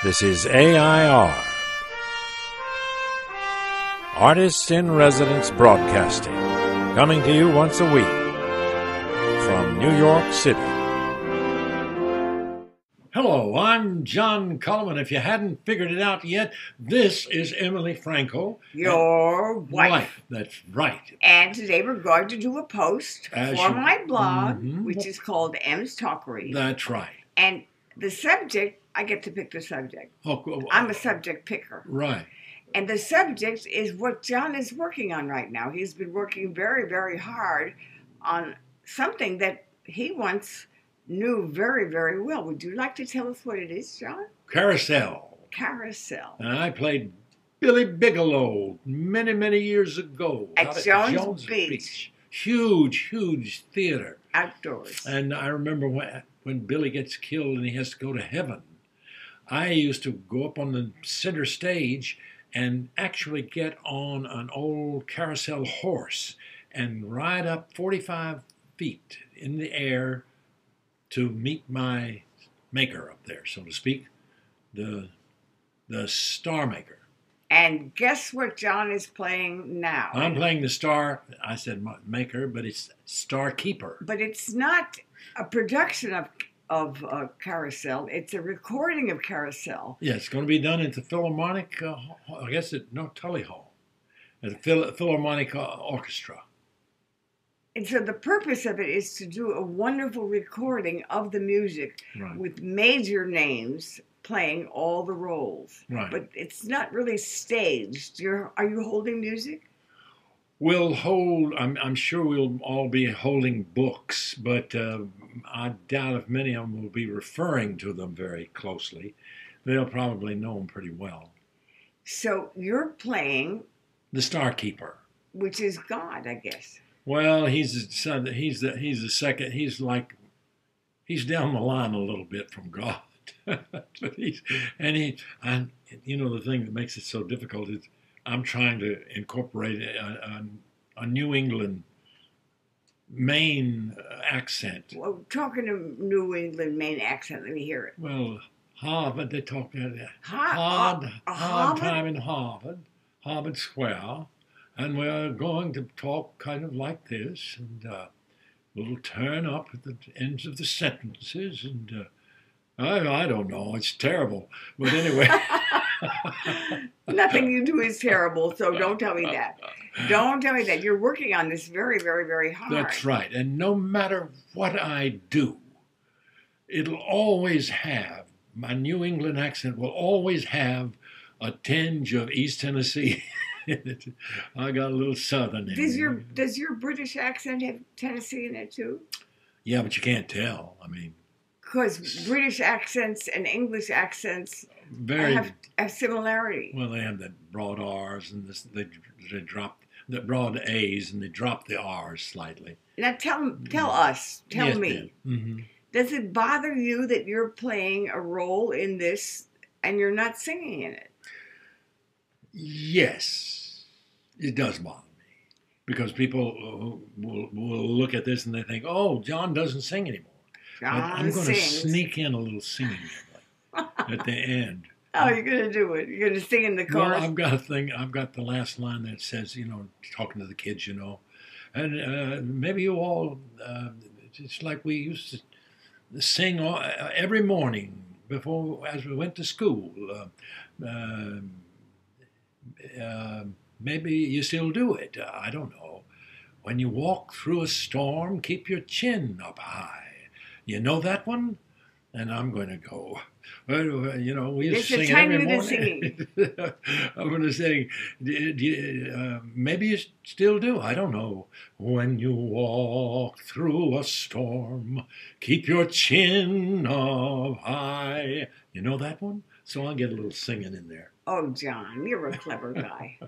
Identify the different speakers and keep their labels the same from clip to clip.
Speaker 1: This is AI.R. Artists in Residence Broadcasting, coming to you once a week from New York City. Hello, I'm John Cullum, and if you hadn't figured it out yet, this is Emily Franco.
Speaker 2: Your wife.
Speaker 1: That's right.
Speaker 2: And today we're going to do a post for my blog, which is called M's Talkery.
Speaker 1: That's right.
Speaker 2: And the subject, I get to pick the subject.
Speaker 1: Oh,
Speaker 2: I'm a subject picker.
Speaker 1: Right.
Speaker 2: And the subject is what John is working on right now. He's been working very, very hard on something that he once knew very, very well. Would you like to tell us what it is, John?
Speaker 1: Carousel.
Speaker 2: Carousel.
Speaker 1: And I played Billy Bigelow many, many years ago.
Speaker 2: At Jones Beach.
Speaker 1: Huge, huge theater.
Speaker 2: Outdoors.
Speaker 1: And I remember when Billy gets killed and he has to go to heaven, I used to go up on the center stage and actually get on an old carousel horse and ride up 45 feet in the air to meet my maker up there, so to speak, the star maker.
Speaker 2: And guess what John is playing now?
Speaker 1: I'm playing the star, I said maker, but it's Star Keeper.
Speaker 2: But it's not a production of Carousel. It's a recording of Carousel.
Speaker 1: Yeah, it's going to be done at the Philharmonic, I guess Tully Hall, at the Philharmonic Orchestra.
Speaker 2: And so the purpose of it is to do a wonderful recording of the music with major names playing all the roles.
Speaker 1: Right.
Speaker 2: But it's not really staged. Are you holding music?
Speaker 1: We'll hold, I'm sure we'll all be holding books, but I doubt if many of them will be referring to them very closely. They'll probably know them pretty well.
Speaker 2: So you're playing
Speaker 1: the Star Keeper,
Speaker 2: which is God, I guess.
Speaker 1: Well, he's the second. He's down the line a little bit from God. But you know, the thing that makes it so difficult is I'm trying to incorporate a New England, Maine accent.
Speaker 2: Well, talking to New England, Maine accent, let me hear it.
Speaker 1: Well, Harvard, they talk
Speaker 2: hard
Speaker 1: time in Harvard Square, and we're going to talk kind of like this, and we'll turn up at the ends of the sentences, and I don't know, it's terrible, but anyway.
Speaker 2: Nothing you do is terrible, so don't tell me that. Don't tell me that. You're working on this very, very, very hard.
Speaker 1: That's right. And no matter what I do, it'll always have, my New England accent will always have a tinge of East Tennessee. I got a little Southern in it.
Speaker 2: Does your British accent have Tennessee in it too?
Speaker 1: Yeah, but you can't tell. I mean,
Speaker 2: because British accents and English accents have similarity.
Speaker 1: Well, they have that broad R's and they drop the broad A's and they drop the R's slightly.
Speaker 2: Now tell me.
Speaker 1: Mm-hmm.
Speaker 2: Does it bother you that you're playing a role in this and you're not singing in it?
Speaker 1: Yes, it does bother me because people will look at this and they think, "Oh, John doesn't sing anymore." I'm going to sneak in a little singing at the end.
Speaker 2: Oh, you're going to do it. You're going to sing in the chorus.
Speaker 1: Well, I've got a thing. I've got the last line that says, you know, talking to the kids, you know, and maybe you all. It's like we used to sing every morning as we went to school. Maybe you still do it. I don't know. When you walk through a storm, keep your chin up high. You know that one? And I'm going to go. Well, you know, we used to sing it every morning. I'm going to sing, maybe you still do. I don't know. When you walk through a storm, keep your chin up high. You know that one? So I'll get a little singing in there.
Speaker 2: Oh, John, you're a clever guy.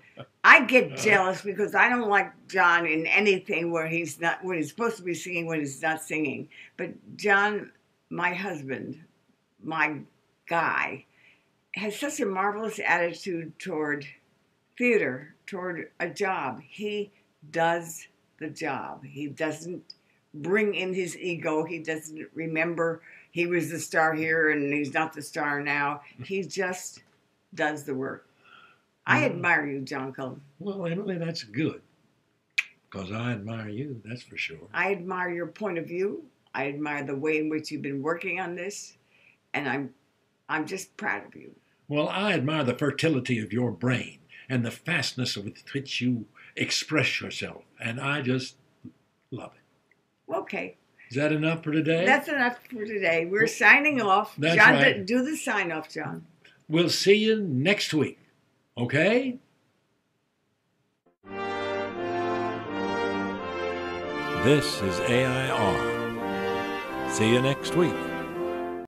Speaker 2: I get jealous because I don't like John in anything when he's supposed to be singing, when he's not singing. But John, my husband, my guy, has such a marvelous attitude toward theater, toward a job. He does the job. He doesn't bring in his ego. He doesn't remember he was the star here and he's not the star now. He just does the work. I admire you, John Cullum.
Speaker 1: Well, Emily, that's good. Because I admire you, that's for sure.
Speaker 2: I admire your point of view. I admire the way in which you've been working on this. And I'm just proud of you.
Speaker 1: Well, I admire the fertility of your brain and the fastness with which you express yourself. And I just love it.
Speaker 2: Okay.
Speaker 1: Is that enough for today?
Speaker 2: That's enough for today. We're signing off.
Speaker 1: That's
Speaker 2: John,
Speaker 1: right.
Speaker 2: do the sign off, John.
Speaker 1: We'll see you next week. Okay? This is AI.R. See you next week.